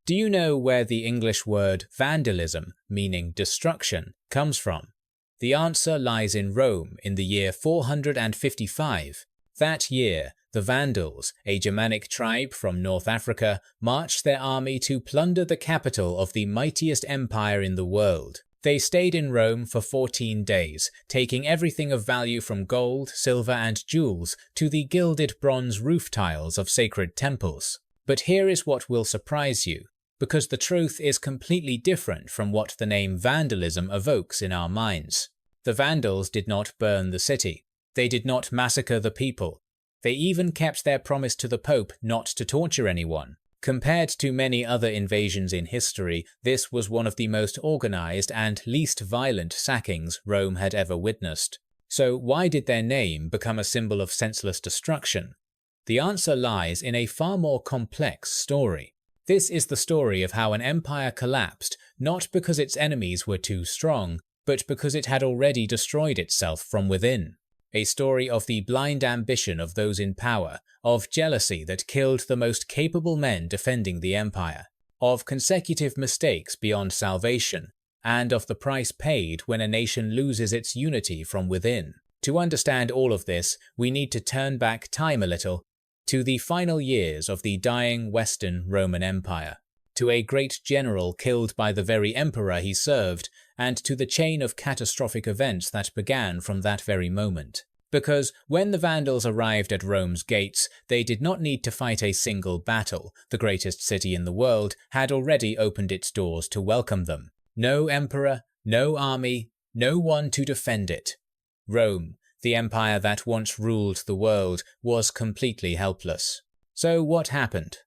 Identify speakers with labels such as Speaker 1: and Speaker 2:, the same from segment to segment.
Speaker 1: Do you know where the English word vandalism, meaning destruction, comes from? The answer lies in Rome in the year 455. That year, the Vandals, a Germanic tribe from North Africa, marched their army to plunder the capital of the mightiest empire in the world. They stayed in Rome for 14 days, taking everything of value from gold, silver and jewels to the gilded bronze roof tiles of sacred temples. But here is what will surprise you, because the truth is completely different from what the name vandalism evokes in our minds. The Vandals did not burn the city. They did not massacre the people. They even kept their promise to the Pope not to torture anyone. Compared to many other invasions in history, this was one of the most organized and least violent sackings Rome had ever witnessed. So why did their name become a symbol of senseless destruction? The answer lies in a far more complex story. This is the story of how an empire collapsed, not because its enemies were too strong, but because it had already destroyed itself from within. A story of the blind ambition of those in power, of jealousy that killed the most capable men defending the empire, of consecutive mistakes beyond salvation, and of the price paid when a nation loses its unity from within. To understand all of this, we need to turn back time a little, to the final years of the dying Western Roman Empire, to a great general killed by the very emperor he served, and to the chain of catastrophic events that began from that very moment. Because when the Vandals arrived at Rome's gates, they did not need to fight a single battle. The greatest city in the world had already opened its doors to welcome them. No emperor, no army, no one to defend it. Rome, the empire that once ruled the world, was completely helpless. So what happened?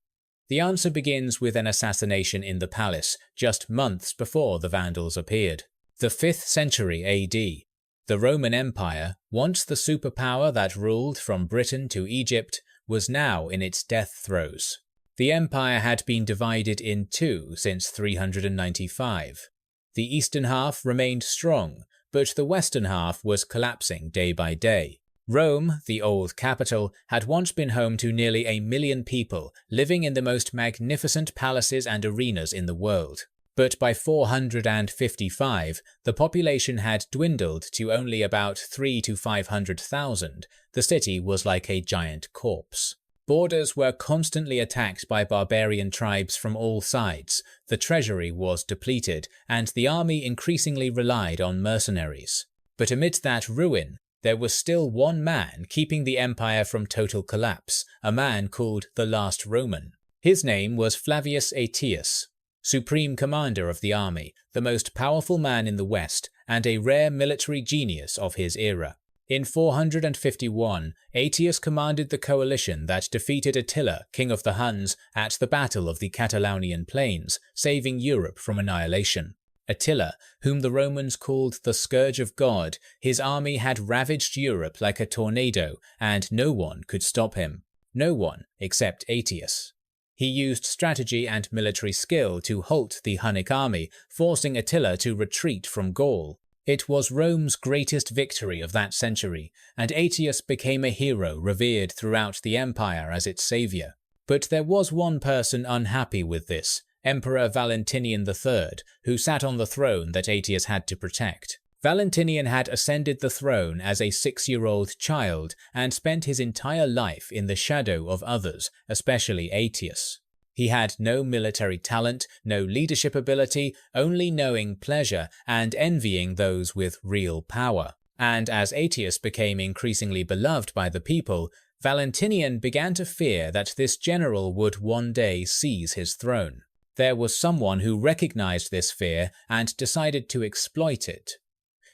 Speaker 1: The answer begins with an assassination in the palace, just months before the Vandals appeared. The 5th century AD. The Roman Empire, once the superpower that ruled from Britain to Egypt, was now in its death throes. The empire had been divided in two since 395. The eastern half remained strong, but the western half was collapsing day by day. Rome, the old capital, had once been home to nearly 1 million people, living in the most magnificent palaces and arenas in the world. But by 455, the population had dwindled to only about 300,000 to 500,000. The city was like a giant corpse. Borders were constantly attacked by barbarian tribes from all sides, the treasury was depleted, and the army increasingly relied on mercenaries. But amid that ruin, there was still one man keeping the empire from total collapse, a man called the Last Roman. His name was Flavius Aetius, supreme commander of the army, the most powerful man in the West, and a rare military genius of his era. In 451, Aetius commanded the coalition that defeated Attila, king of the Huns, at the Battle of the Catalonian Plains, saving Europe from annihilation. Attila, whom the Romans called the Scourge of God, his army had ravaged Europe like a tornado, and no one could stop him. No one except Aetius. He used strategy and military skill to halt the Hunnic army, forcing Attila to retreat from Gaul. It was Rome's greatest victory of that century, and Aetius became a hero revered throughout the empire as its savior. But there was one person unhappy with this, Emperor Valentinian III, who sat on the throne that Aetius had to protect. Valentinian had ascended the throne as a 6-year-old child and spent his entire life in the shadow of others, especially Aetius. He had no military talent, no leadership ability, only knowing pleasure and envying those with real power. And as Aetius became increasingly beloved by the people, Valentinian began to fear that this general would one day seize his throne. There was someone who recognized this fear and decided to exploit it.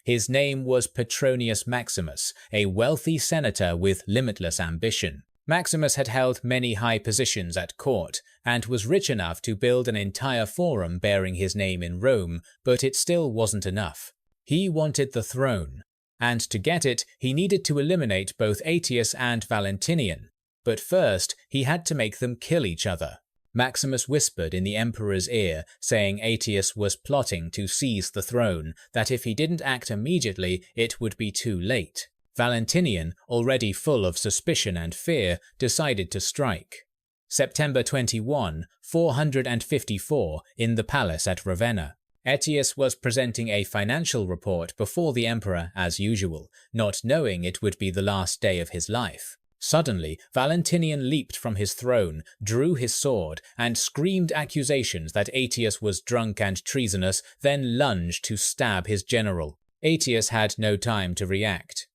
Speaker 1: His name was Petronius Maximus, a wealthy senator with limitless ambition. Maximus had held many high positions at court, and was rich enough to build an entire forum bearing his name in Rome, but it still wasn't enough. He wanted the throne, and to get it, he needed to eliminate both Aetius and Valentinian. But first, he had to make them kill each other. Maximus whispered in the emperor's ear, saying Aetius was plotting to seize the throne, that if he didn't act immediately, it would be too late. Valentinian, already full of suspicion and fear, decided to strike. September 21, 454, in the palace at Ravenna. Aetius was presenting a financial report before the emperor as usual, not knowing it would be the last day of his life. Suddenly, Valentinian leaped from his throne, drew his sword, and screamed accusations that Aetius was drunk and treasonous, then lunged to stab his general. Aetius had no time to react.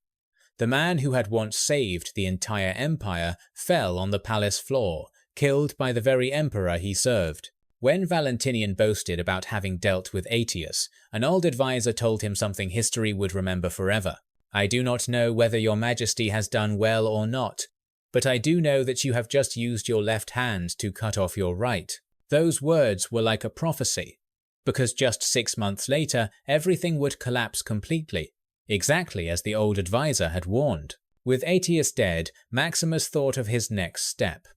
Speaker 1: The man who had once saved the entire empire fell on the palace floor, killed by the very emperor he served. When Valentinian boasted about having dealt with Aetius, an old advisor told him something history would remember forever. "I do not know whether your majesty has done well or not, but I do know that you have just used your left hand to cut off your right." Those words were like a prophecy, because just 6 months later, everything would collapse completely, exactly as the old advisor had warned. With Aetius dead, Maximus thought of his next step.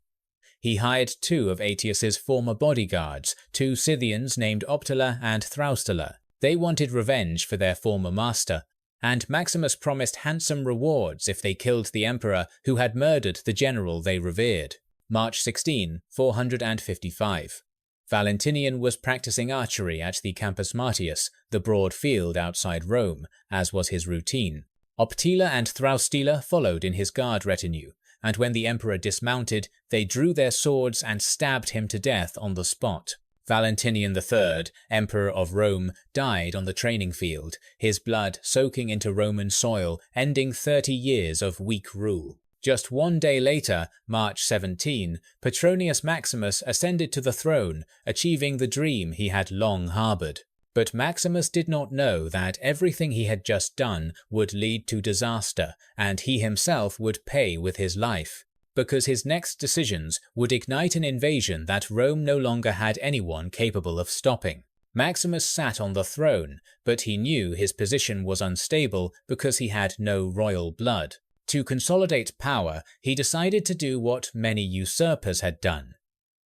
Speaker 1: He hired 2 of Aetius's former bodyguards, 2 Scythians named Attila and Thraustila. They wanted revenge for their former master, and Maximus promised handsome rewards if they killed the emperor who had murdered the general they revered. March 16, 455. Valentinian was practicing archery at the Campus Martius, the broad field outside Rome, as was his routine. Attila and Thraustila followed in his guard retinue, and when the emperor dismounted, they drew their swords and stabbed him to death on the spot. Valentinian III, Emperor of Rome, died on the training field, his blood soaking into Roman soil, ending 30 years of weak rule. Just 1 day later, March 17, Petronius Maximus ascended to the throne, achieving the dream he had long harbored. But Maximus did not know that everything he had just done would lead to disaster, and he himself would pay with his life, because his next decisions would ignite an invasion that Rome no longer had anyone capable of stopping. Maximus sat on the throne, but he knew his position was unstable because he had no royal blood. To consolidate power, he decided to do what many usurpers had done: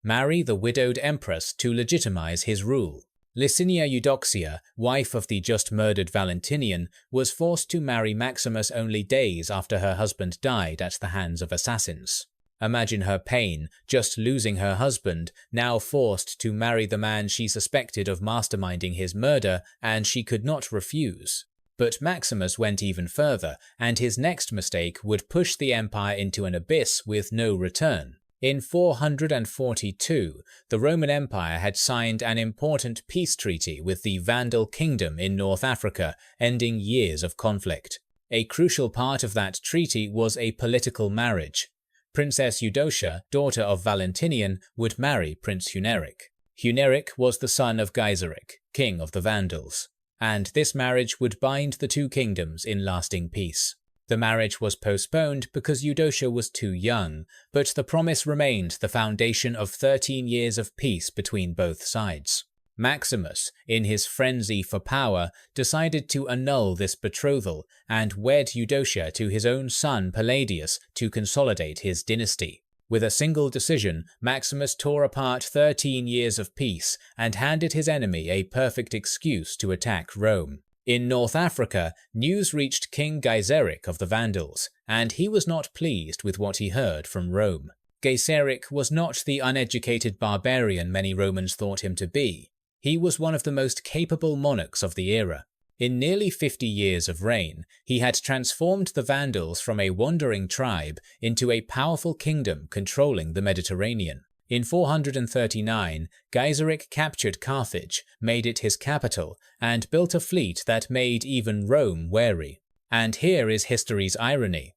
Speaker 1: marry the widowed empress to legitimize his rule. Licinia Eudoxia, wife of the just murdered Valentinian, was forced to marry Maximus only days after her husband died at the hands of assassins. Imagine her pain, just losing her husband, now forced to marry the man she suspected of masterminding his murder, and she could not refuse. But Maximus went even further, and his next mistake would push the empire into an abyss with no return. In 442, the Roman Empire had signed an important peace treaty with the Vandal kingdom in North Africa, ending years of conflict. A crucial part of that treaty was a political marriage. Princess Eudocia, daughter of Valentinian, would marry Prince Huneric. Huneric was the son of Gaiseric, king of the Vandals, and this marriage would bind the 2 kingdoms in lasting peace. The marriage was postponed because Eudocia was too young, but the promise remained the foundation of 13 years of peace between both sides. Maximus, in his frenzy for power, decided to annul this betrothal and wed Eudocia to his own son Palladius to consolidate his dynasty. With a single decision, Maximus tore apart 13 years of peace and handed his enemy a perfect excuse to attack Rome. In North Africa, news reached King Gaiseric of the Vandals, and he was not pleased with what he heard from Rome. Gaiseric was not the uneducated barbarian many Romans thought him to be. He was one of the most capable monarchs of the era. In nearly 50 years of reign, he had transformed the Vandals from a wandering tribe into a powerful kingdom controlling the Mediterranean. In 439, Gaiseric captured Carthage, made it his capital, and built a fleet that made even Rome wary. And here is history's irony.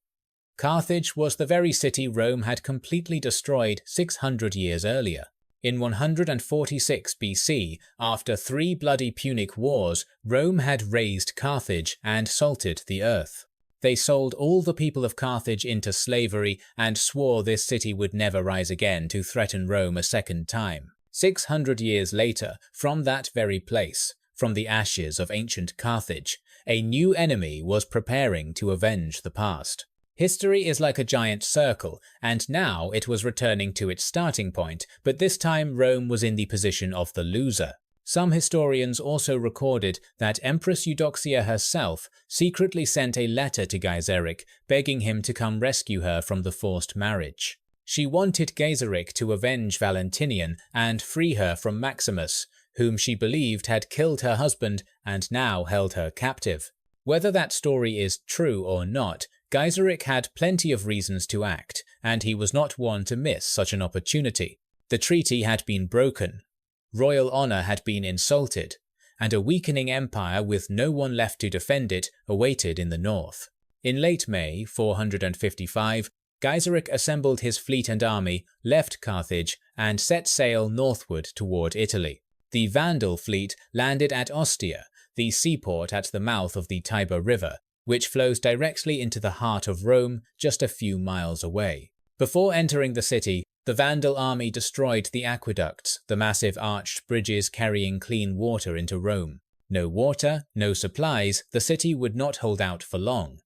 Speaker 1: Carthage was the very city Rome had completely destroyed 600 years earlier. In 146 BC, after 3 bloody Punic wars, Rome had razed Carthage and salted the earth. They sold all the people of Carthage into slavery and swore this city would never rise again to threaten Rome a second time. 600 years later, from that very place, from the ashes of ancient Carthage, a new enemy was preparing to avenge the past. History is like a giant circle, and now it was returning to its starting point, but this time Rome was in the position of the loser. Some historians also recorded that Empress Eudoxia herself secretly sent a letter to Gaiseric begging him to come rescue her from the forced marriage. She wanted Gaiseric to avenge Valentinian and free her from Maximus, whom she believed had killed her husband and now held her captive. Whether that story is true or not, Gaiseric had plenty of reasons to act, and he was not one to miss such an opportunity. The treaty had been broken, royal honor had been insulted, and a weakening empire with no one left to defend it awaited in the north. In late May 455, Gaiseric assembled his fleet and army, left Carthage, and set sail northward toward Italy. The Vandal fleet landed at Ostia, the seaport at the mouth of the Tiber River, which flows directly into the heart of Rome just a few miles away. Before entering the city, the Vandal army destroyed the aqueducts, the massive arched bridges carrying clean water into Rome. No water, no supplies, the city would not hold out for long.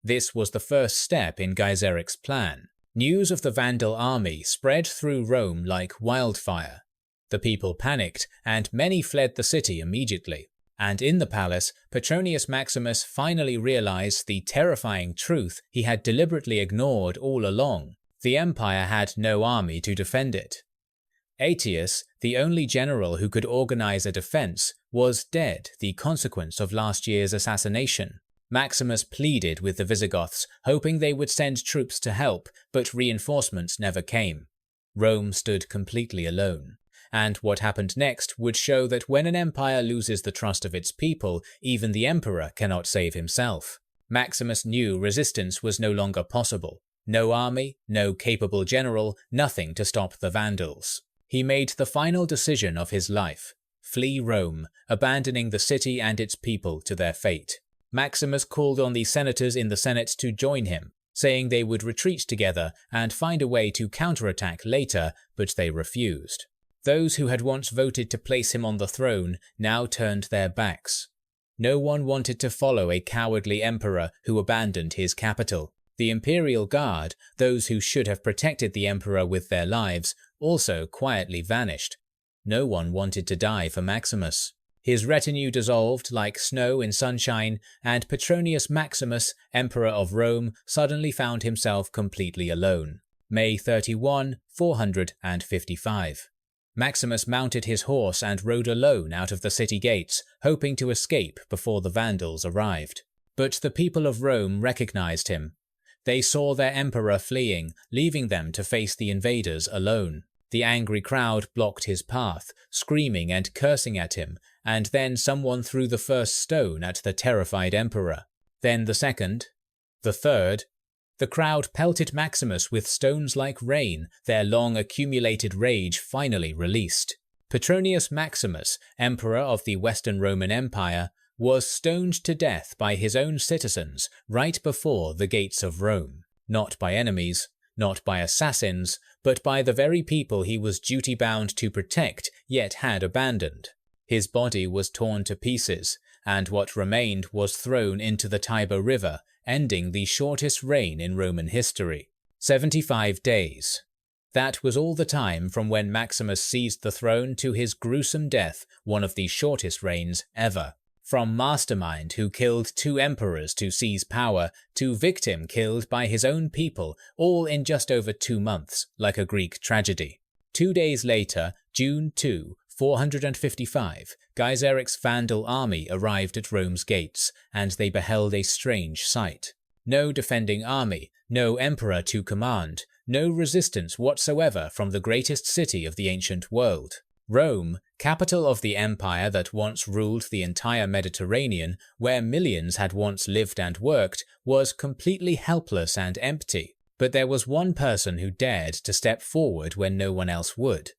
Speaker 1: This was the first step in Gaiseric's plan. News of the Vandal army spread through Rome like wildfire. The people panicked, and many fled the city immediately. And in the palace, Petronius Maximus finally realized the terrifying truth he had deliberately ignored all along. The empire had no army to defend it. Aetius, the only general who could organize a defense, was dead, the consequence of last year's assassination. Maximus pleaded with the Visigoths, hoping they would send troops to help, but reinforcements never came. Rome stood completely alone. And what happened next would show that when an empire loses the trust of its people, even the emperor cannot save himself. Maximus knew resistance was no longer possible. No army, no capable general, nothing to stop the Vandals. He made the final decision of his life: flee Rome, abandoning the city and its people to their fate. Maximus called on the senators in the Senate to join him, saying they would retreat together and find a way to counterattack later, but they refused. Those who had once voted to place him on the throne now turned their backs. No one wanted to follow a cowardly emperor who abandoned his capital. The imperial guard, those who should have protected the emperor with their lives, also quietly vanished. No one wanted to die for Maximus. His retinue dissolved like snow in sunshine, and Petronius Maximus, emperor of Rome, suddenly found himself completely alone. May 31, 455. Maximus mounted his horse and rode alone out of the city gates, hoping to escape before the Vandals arrived. But the people of Rome recognized him. They saw their emperor fleeing, leaving them to face the invaders alone. The angry crowd blocked his path, screaming and cursing at him, and then someone threw the first stone at the terrified emperor. Then the second, the third. The crowd pelted Maximus with stones like rain, their long accumulated rage finally released. Petronius Maximus, emperor of the Western Roman Empire, was stoned to death by his own citizens right before the gates of Rome. Not by enemies, not by assassins, but by the very people he was duty-bound to protect yet had abandoned. His body was torn to pieces, and what remained was thrown into the Tiber River, ending the shortest reign in Roman history. 75 days. That was all the time from when Maximus seized the throne to his gruesome death, one of the shortest reigns ever. From mastermind who killed 2 emperors to seize power, to victim killed by his own people, all in just over 2 months, like a Greek tragedy. 2 days later, June 2, 455, Gaiseric's Vandal army arrived at Rome's gates, and they beheld a strange sight. No defending army, no emperor to command, no resistance whatsoever from the greatest city of the ancient world. Rome, capital of the empire that once ruled the entire Mediterranean, where millions had once lived and worked, was completely helpless and empty. But there was one person who dared to step forward when no one else would.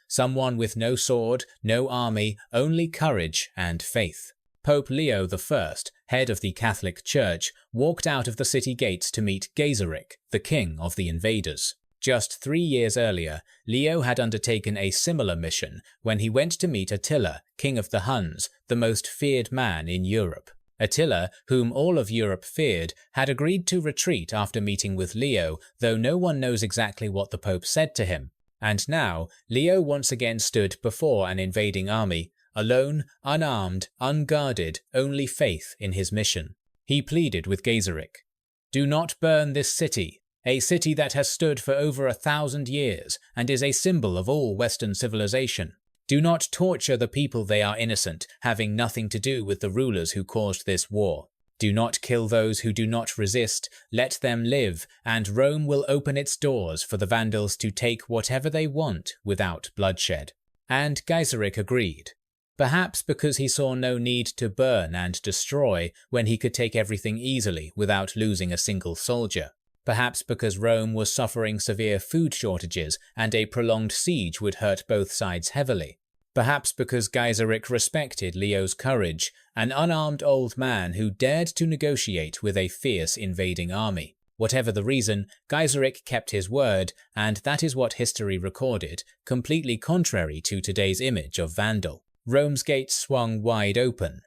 Speaker 1: Someone with no sword, no army, only courage and faith. Pope Leo I, head of the Catholic Church, walked out of the city gates to meet Gaiseric, the king of the invaders. Just 3 years earlier, Leo had undertaken a similar mission when he went to meet Attila, king of the Huns, the most feared man in Europe. Attila, whom all of Europe feared, had agreed to retreat after meeting with Leo, though no one knows exactly what the Pope said to him. And now, Leo once again stood before an invading army, alone, unarmed, unguarded, only faith in his mission. He pleaded with Gaiseric, "Do not burn this city. a city that has stood for over 1,000 years and is a symbol of all Western civilization. Do not torture the people, they are innocent, having nothing to do with the rulers who caused this war. Do not kill those who do not resist, let them live, and Rome will open its doors for the Vandals to take whatever they want without bloodshed. And Gaiseric agreed. Perhaps because he saw no need to burn and destroy when he could take everything easily without losing a single soldier. Perhaps because Rome was suffering severe food shortages and a prolonged siege would hurt both sides heavily. Perhaps because Gaiseric respected Leo's courage, an unarmed old man who dared to negotiate with a fierce invading army. Whatever the reason, Gaiseric kept his word, and that is what history recorded, completely contrary to today's image of Vandal. Rome's gates swung wide open.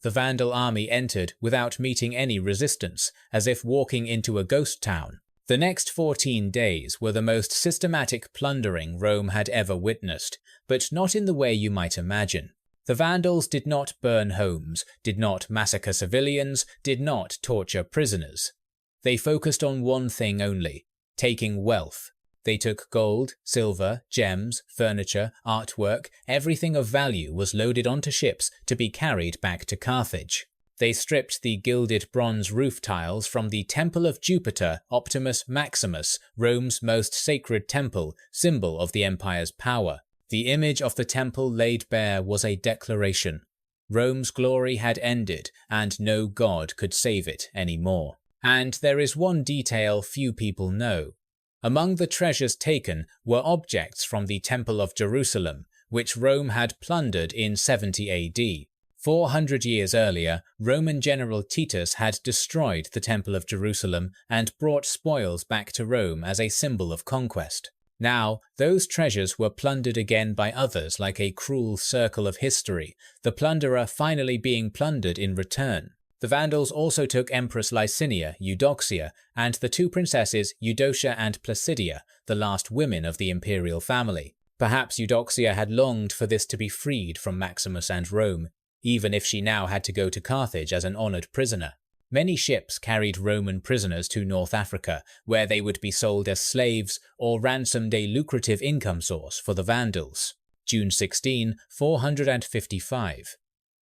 Speaker 1: The Vandal army entered without meeting any resistance, as if walking into a ghost town. The next 14 days were the most systematic plundering Rome had ever witnessed, but not in the way you might imagine. The Vandals did not burn homes, did not massacre civilians, did not torture prisoners. They focused on one thing only: taking wealth. They took gold, silver, gems, furniture, artwork, everything of value was loaded onto ships to be carried back to Carthage. They stripped the gilded bronze roof tiles from the Temple of Jupiter Optimus Maximus, Rome's most sacred temple, symbol of the empire's power. The image of the temple laid bare was a declaration. Rome's glory had ended, and no god could save it anymore. And there is one detail few people know. Among the treasures taken were objects from the Temple of Jerusalem, which Rome had plundered in 70 AD. 400 years earlier, Roman general Titus had destroyed the Temple of Jerusalem and brought spoils back to Rome as a symbol of conquest. Now, those treasures were plundered again by others like a cruel circle of history, the plunderer finally being plundered in return. The Vandals also took Empress Liciniia, Eudoxia, and the two princesses Eudocia and Placidia, the last women of the imperial family. Perhaps Eudoxia had longed for this to be freed from Maximus and Rome, even if she now had to go to Carthage as an honoured prisoner. Many ships carried Roman prisoners to North Africa, where they would be sold as slaves or ransomed, a lucrative income source for the Vandals. June 16, 455.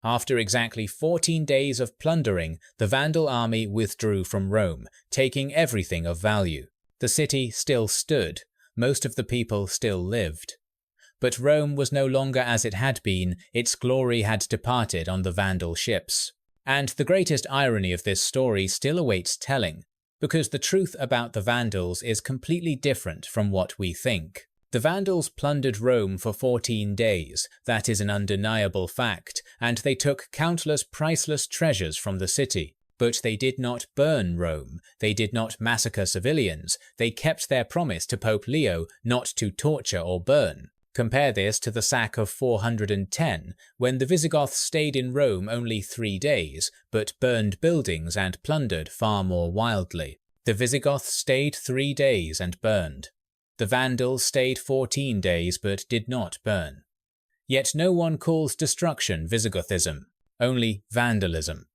Speaker 1: After exactly 14 days of plundering, the Vandal army withdrew from Rome, taking everything of value. The city still stood, most of the people still lived. But Rome was no longer as it had been, its glory had departed on the Vandal ships. And the greatest irony of this story still awaits telling, because the truth about the Vandals is completely different from what we think. The Vandals plundered Rome for 14 days, that is an undeniable fact, and they took countless priceless treasures from the city. But they did not burn Rome, they did not massacre civilians, they kept their promise to Pope Leo not to torture or burn. Compare this to the sack of 410, when the Visigoths stayed in Rome only 3 days, but burned buildings and plundered far more wildly. The Visigoths stayed 3 days and burned. The Vandals stayed 14 days but did not burn. Yet no one calls destruction Visigothism, only vandalism.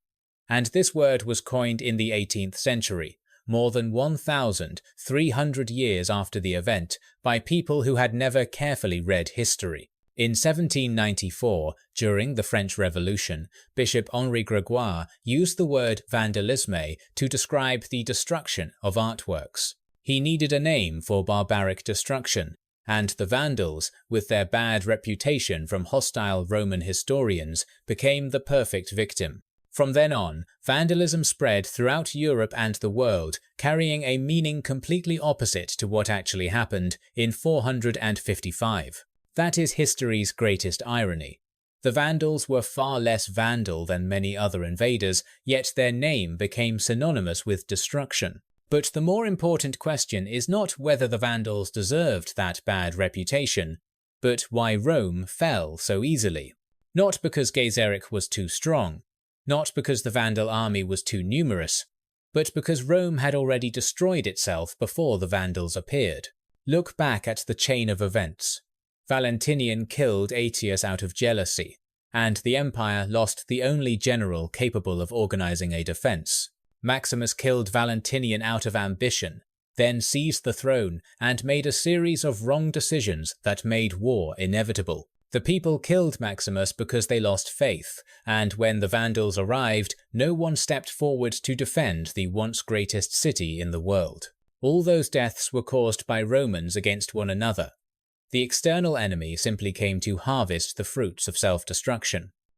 Speaker 1: And this word was coined in the 18th century, more than 1,300 years after the event, by people who had never carefully read history. In 1794, during the French Revolution, Bishop Henri Gregoire used the word vandalisme to describe the destruction of artworks. He needed a name for barbaric destruction, and the Vandals, with their bad reputation from hostile Roman historians, became the perfect victim. From then on, vandalism spread throughout Europe and the world, carrying a meaning completely opposite to what actually happened in 455. That is history's greatest irony. The Vandals were far less Vandal than many other invaders, yet their name became synonymous with destruction. But the more important question is not whether the Vandals deserved that bad reputation, but why Rome fell so easily. Not because Gaiseric was too strong, not because the Vandal army was too numerous, but because Rome had already destroyed itself before the Vandals appeared. Look back at the chain of events. Valentinian killed Aetius out of jealousy, and the empire lost the only general capable of organizing a defense. Maximus killed Valentinian out of ambition. then seized the throne and made a series of wrong decisions that made war inevitable. The people killed Maximus because they lost faith, and when the Vandals arrived, no one stepped forward to defend the once greatest city in the world. All those deaths were caused by Romans against one another. The external enemy simply came to harvest the fruits of self-destruction.